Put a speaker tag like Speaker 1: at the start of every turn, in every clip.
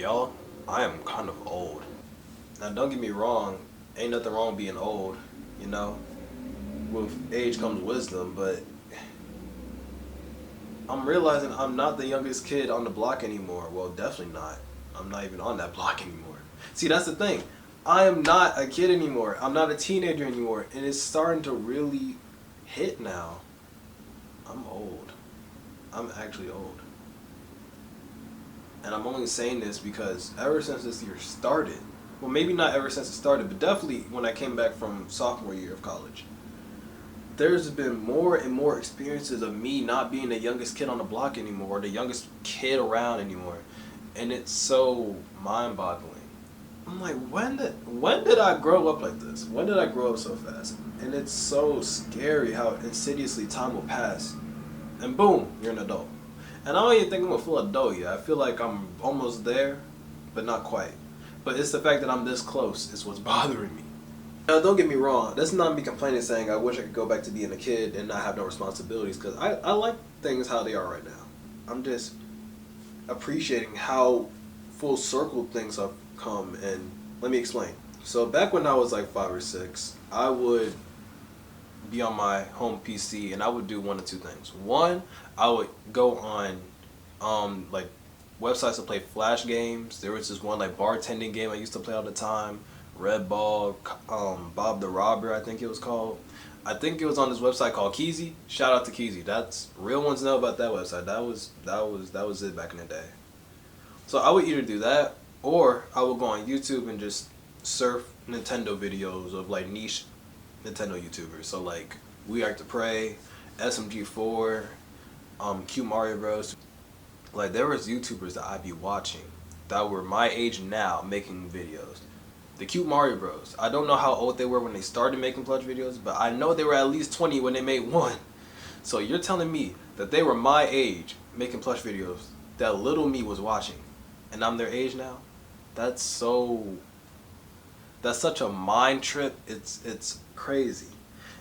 Speaker 1: Y'all, I am kind of old. Now, don't get me wrong, ain't nothing wrong with being old, you know? With age comes wisdom, but I'm realizing I'm not the youngest kid on the block anymore. Well, definitely not. I'm not even on that block anymore. See, that's the thing. I am not a kid anymore. I'm not a teenager anymore. And it's starting to really hit now. I'm old. I'm actually old. And I'm only saying this because ever since this year started, well, maybe not ever since it started, but definitely when I came back from sophomore year of college, there's been more and more experiences of me not being the youngest kid on the block anymore, or the youngest kid around anymore. And it's so mind-boggling. I'm like, when did I grow up like this? When did I grow up so fast? And it's so scary how insidiously time will pass. And boom, you're an adult. And I don't even think I'm a full adult yet. I feel like I'm almost there, but not quite. But it's the fact that I'm this close is what's bothering me. Now, don't get me wrong. That's not me complaining saying I wish I could go back to being a kid and not have no responsibilities, because I like things how they are right now. I'm just appreciating how full circle things have come, and let me explain. So back when I was like 5 or 6, I would be on my home PC and I would do one of two things. One, I would go on like websites to play flash games. There was this one like bartending game I used to play all the time. Red Ball, Bob the Robber, I think it was called. I think it was on this website called Keezy. Shout out to Keezy. That's real ones know about that website. That was it back in the day. So I would either do that, or I would go on YouTube and just surf Nintendo videos of like niche Nintendo YouTubers. So like We Like to Pray, SMG4, Q Mario Bros. Like there was YouTubers that I'd be watching that were my age now making videos. The Cute Mario Bros. I don't know how old they were when they started making plush videos, but I know they were at least 20 when they made one. So you're telling me that they were my age making plush videos that little me was watching, and I'm their age now? That's such a mind trip. It's crazy.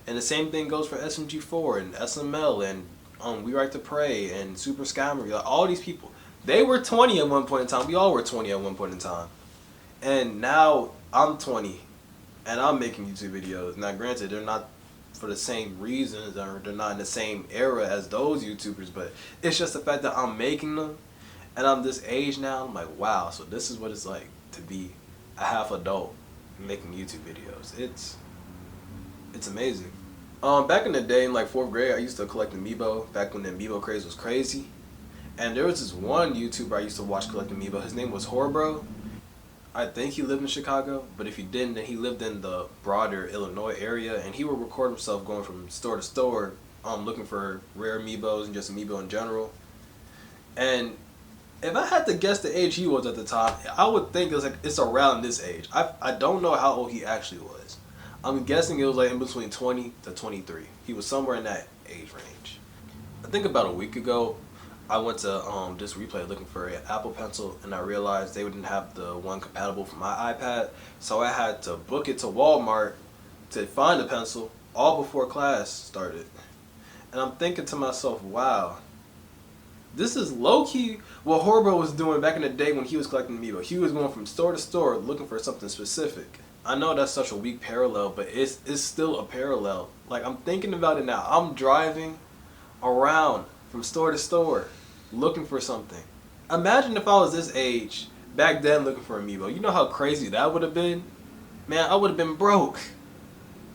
Speaker 1: And the same thing goes for SMG4 and SML and We Like to Pray and Super Scammer. Like, all these people, they were 20 at one point in time. We all were 20 at one point in time. And now I'm 20 and I'm making YouTube videos. Now granted, they're not for the same reasons, or they're not in the same era as those YouTubers, but it's just the fact that I'm making them and I'm this age now. I'm like, wow, so this is what it's like to be a half adult making YouTube videos. It's amazing. Back in the day in like 4th grade, I used to collect Amiibo back when the Amiibo craze was crazy. And there was this one YouTuber I used to watch collect Amiibo. His name was Horbro. I think he lived in Chicago, but if he didn't, then he lived in the broader Illinois area, and he would record himself going from store to store, looking for rare Amiibos and just Amiibo in general. And if I had to guess the age he was at the time, I would think it's around this age. I don't know how old he actually was. I'm guessing it was like in between 20 to 23. He was somewhere in that age range. I think about a week ago, I went to this Replay looking for an Apple Pencil, and I realized they didn't have the one compatible for my iPad, so I had to book it to Walmart to find a pencil all before class started. And I'm thinking to myself, wow, this is low-key what Horbo was doing back in the day when he was collecting Amiibo. He was going from store to store looking for something specific. I know that's such a weak parallel, but it's still a parallel. Like, I'm thinking about it now. I'm driving around from store to store looking for something. Imagine if I was this age back then looking for Amiibo. You know how crazy that would have been? Man, I would have been broke.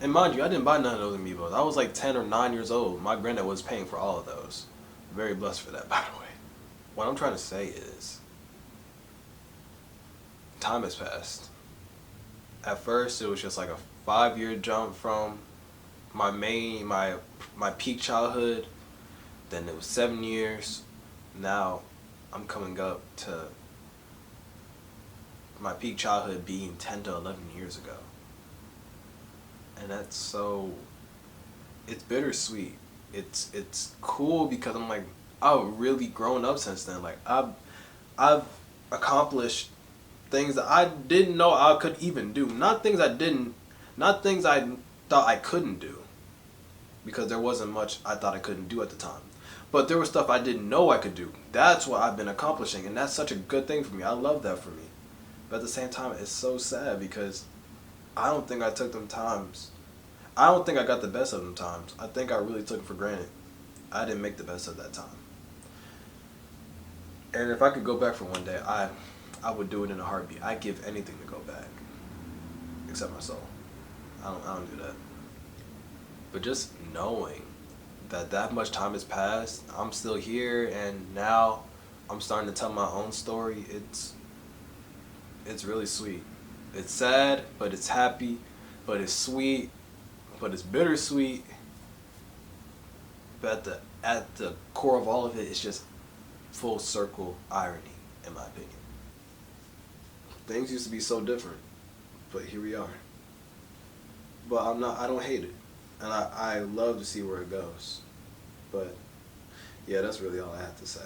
Speaker 1: And mind you, I didn't buy none of those Amiibos. I was like 10 or 9 years old. My granddad was paying for all of those. Very blessed for that, by the way. What I'm trying to say is, time has passed. At first, it was just like a 5-year jump from my peak childhood. Then it was 7 years. Now I'm coming up to my peak childhood being 10 to 11 years ago. And that's so, it's bittersweet. It's cool because I'm like, I've really grown up since then. Like I've accomplished things that I didn't know I could even do. Not things I thought I couldn't do, because there wasn't much I thought I couldn't do at the time. But there was stuff I didn't know I could do. That's what I've been accomplishing, and that's such a good thing for me. I love that for me. But at the same time, it's so sad because I don't think I took them times. I don't think I got the best of them times. I think I really took them for granted. I didn't make the best of that time. And if I could go back for one day, I would do it in a heartbeat. I'd give anything to go back, except my soul. I don't do that. But just knowing that that much time has passed, I'm still here, and now I'm starting to tell my own story. It's really sweet. It's sad, but it's happy, but it's sweet, but it's bittersweet. But at the core of all of it, it's just full circle irony, in my opinion. Things used to be so different, but here we are. But I don't hate it. And I love to see where it goes. But yeah, that's really all I have to say.